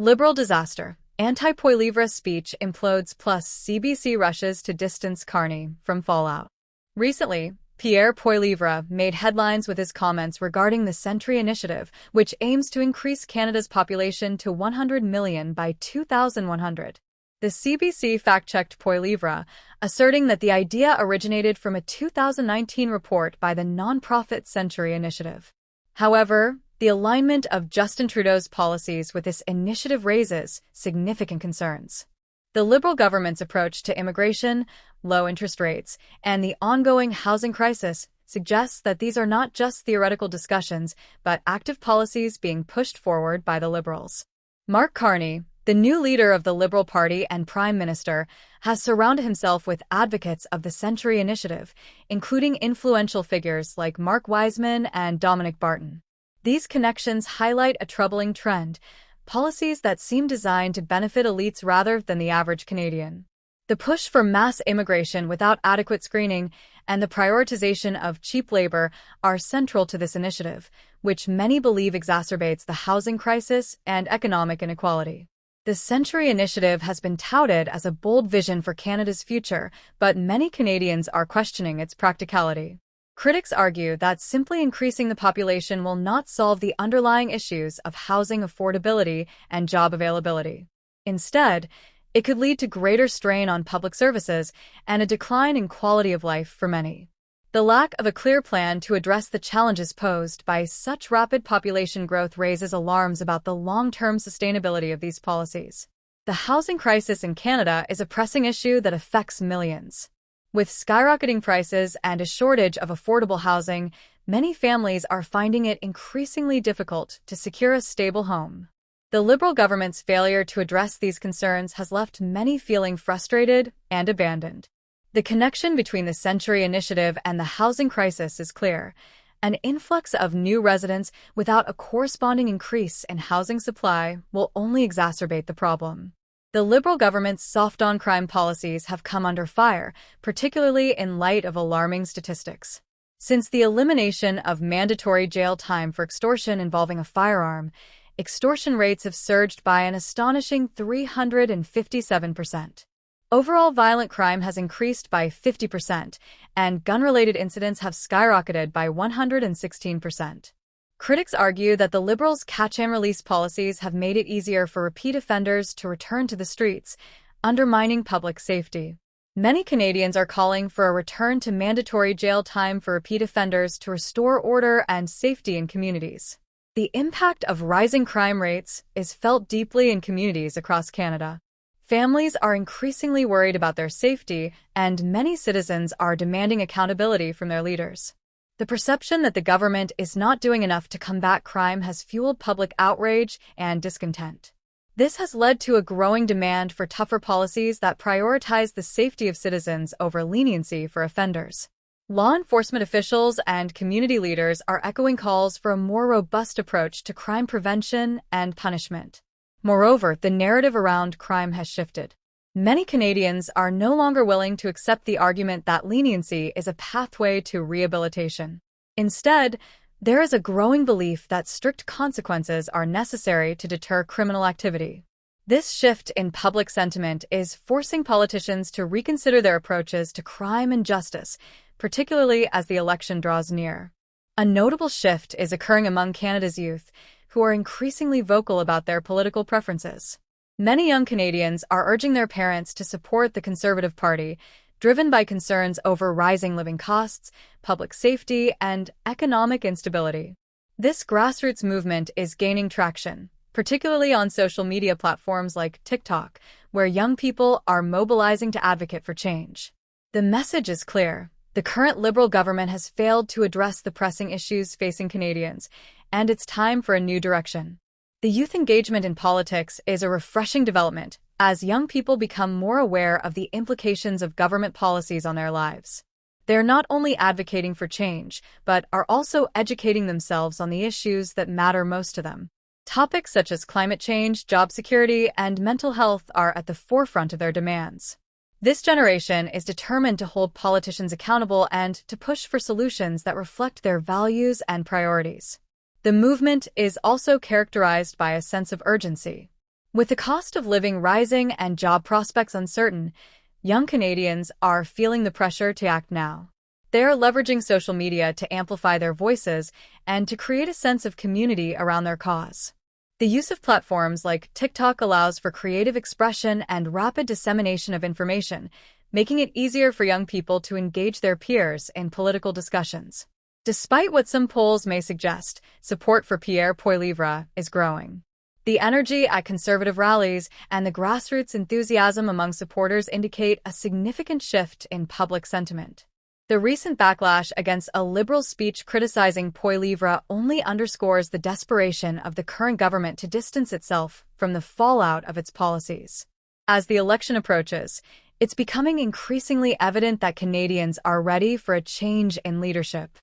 Liberal disaster. Anti-Poilièvre speech implodes plus CBC rushes to distance Carney from fallout. Recently, Pierre Poilievre made headlines with his comments regarding the Sentry Initiative, which aims to increase Canada's population to 100 million by 2100. The CBC fact-checked Poilievre, asserting that the idea originated from a 2019 report by the non-profit Sentry Initiative. However, the alignment of Justin Trudeau's policies with this initiative raises significant concerns. The Liberal government's approach to immigration, low interest rates, and the ongoing housing crisis suggests that these are not just theoretical discussions, but active policies being pushed forward by the Liberals. Mark Carney, the new leader of the Liberal Party and Prime Minister, has surrounded himself with advocates of the Sentry Initiative, including influential figures like Mark Wiseman and Dominic Barton. These connections highlight a troubling trend: policies that seem designed to benefit elites rather than the average Canadian. The push for mass immigration without adequate screening and the prioritization of cheap labor are central to this initiative, which many believe exacerbates the housing crisis and economic inequality. The Sentry Initiative has been touted as a bold vision for Canada's future, but many Canadians are questioning its practicality. Critics argue that simply increasing the population will not solve the underlying issues of housing affordability and job availability. Instead, it could lead to greater strain on public services and a decline in quality of life for many. The lack of a clear plan to address the challenges posed by such rapid population growth raises alarms about the long-term sustainability of these policies. The housing crisis in Canada is a pressing issue that affects millions. With skyrocketing prices and a shortage of affordable housing, many families are finding it increasingly difficult to secure a stable home. The Liberal government's failure to address these concerns has left many feeling frustrated and abandoned. The connection between the Sentry Initiative and the housing crisis is clear. An influx of new residents without a corresponding increase in housing supply will only exacerbate the problem. The Liberal government's soft-on-crime policies have come under fire, particularly in light of alarming statistics. Since the elimination of mandatory jail time for extortion involving a firearm, extortion rates have surged by an astonishing 357%. Overall violent crime has increased by 50%, and gun-related incidents have skyrocketed by 116%. Critics argue that the Liberals' catch-and-release policies have made it easier for repeat offenders to return to the streets, undermining public safety. Many Canadians are calling for a return to mandatory jail time for repeat offenders to restore order and safety in communities. The impact of rising crime rates is felt deeply in communities across Canada. Families are increasingly worried about their safety, and many citizens are demanding accountability from their leaders. The perception that the government is not doing enough to combat crime has fueled public outrage and discontent. This has led to a growing demand for tougher policies that prioritize the safety of citizens over leniency for offenders. Law enforcement officials and community leaders are echoing calls for a more robust approach to crime prevention and punishment. Moreover, the narrative around crime has shifted. Many Canadians are no longer willing to accept the argument that leniency is a pathway to rehabilitation. Instead, there is a growing belief that strict consequences are necessary to deter criminal activity. This shift in public sentiment is forcing politicians to reconsider their approaches to crime and justice, particularly as the election draws near. A notable shift is occurring among Canada's youth, who are increasingly vocal about their political preferences. Many young Canadians are urging their parents to support the Conservative Party, driven by concerns over rising living costs, public safety, and economic instability. This grassroots movement is gaining traction, particularly on social media platforms like TikTok, where young people are mobilizing to advocate for change. The message is clear: the current Liberal government has failed to address the pressing issues facing Canadians, and it's time for a new direction. The youth engagement in politics is a refreshing development as young people become more aware of the implications of government policies on their lives. They're not only advocating for change, but are also educating themselves on the issues that matter most to them. Topics such as climate change, job security, and mental health are at the forefront of their demands. This generation is determined to hold politicians accountable and to push for solutions that reflect their values and priorities. The movement is also characterized by a sense of urgency. With the cost of living rising and job prospects uncertain, young Canadians are feeling the pressure to act now. They are leveraging social media to amplify their voices and to create a sense of community around their cause. The use of platforms like TikTok allows for creative expression and rapid dissemination of information, making it easier for young people to engage their peers in political discussions. Despite what some polls may suggest, support for Pierre Poilievre is growing. The energy at Conservative rallies and the grassroots enthusiasm among supporters indicate a significant shift in public sentiment. The recent backlash against a Liberal speech criticizing Poilievre only underscores the desperation of the current government to distance itself from the fallout of its policies. As the election approaches, it's becoming increasingly evident that Canadians are ready for a change in leadership.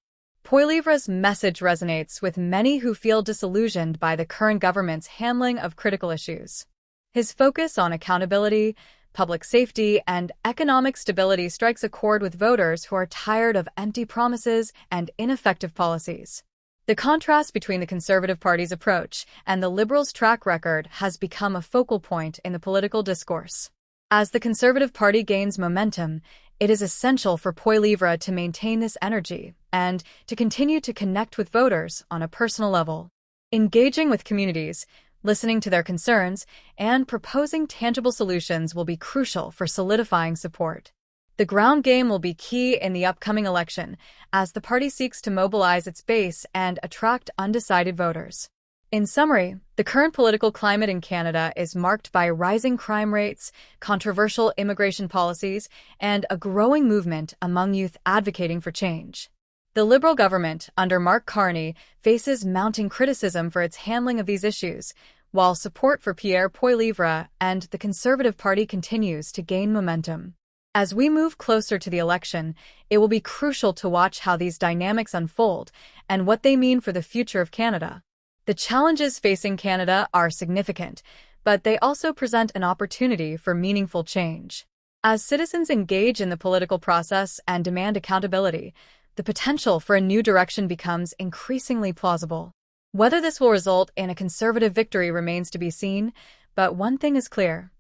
Poilievre's message resonates with many who feel disillusioned by the current government's handling of critical issues. His focus on accountability, public safety, and economic stability strikes a chord with voters who are tired of empty promises and ineffective policies. The contrast between the Conservative Party's approach and the Liberals' track record has become a focal point in the political discourse. As the Conservative Party gains momentum, it is essential for Poilievre to maintain this energy and to continue to connect with voters on a personal level. Engaging with communities, listening to their concerns, and proposing tangible solutions will be crucial for solidifying support. The ground game will be key in the upcoming election as the party seeks to mobilize its base and attract undecided voters. In summary, the current political climate in Canada is marked by rising crime rates, controversial immigration policies, and a growing movement among youth advocating for change. The Liberal government, under Mark Carney, faces mounting criticism for its handling of these issues, while support for Pierre Poilievre and the Conservative Party continues to gain momentum. As we move closer to the election, it will be crucial to watch how these dynamics unfold and what they mean for the future of Canada. The challenges facing Canada are significant, but they also present an opportunity for meaningful change. As citizens engage in the political process and demand accountability, the potential for a new direction becomes increasingly plausible. Whether this will result in a Conservative victory remains to be seen, but one thing is clear: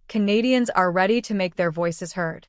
Canadians are ready to make their voices heard.